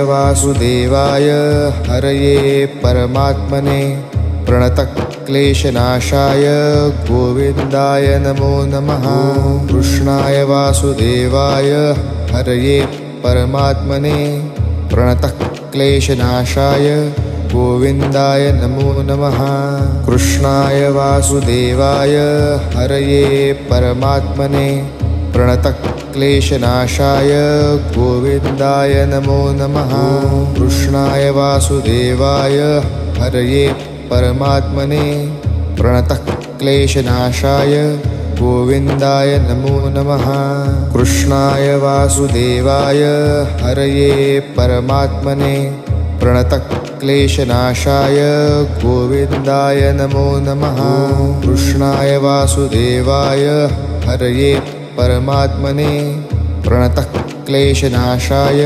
वासुदेवाय हरये परमात्मने प्रणतक्लेशनाशाय गोविन्दाय नमो नमः। कृष्णाय वासुदेवाय हरये परमात्मने प्रणतक्लेशनाशाय गोविन्दाय नमो नमः। कृष्णाय वासुदेवाय हरये परमात्मने प्रणतक्लेशनाशाय गोविन्दाय नमो नमः। कृष्णाय वासुदेवाय हरये परमात्मने प्रणतक्लेशनाशाय गोविन्दाय नमो नमः। कृष्णाय वासुदेवाय हरये परमात्मने प्रणतक्लेशनाशाय गोविन्दाय नमो नमः। कृष्णाय वासुदेवाय हरये परमात्मने प्रणतक्लेशनाशाय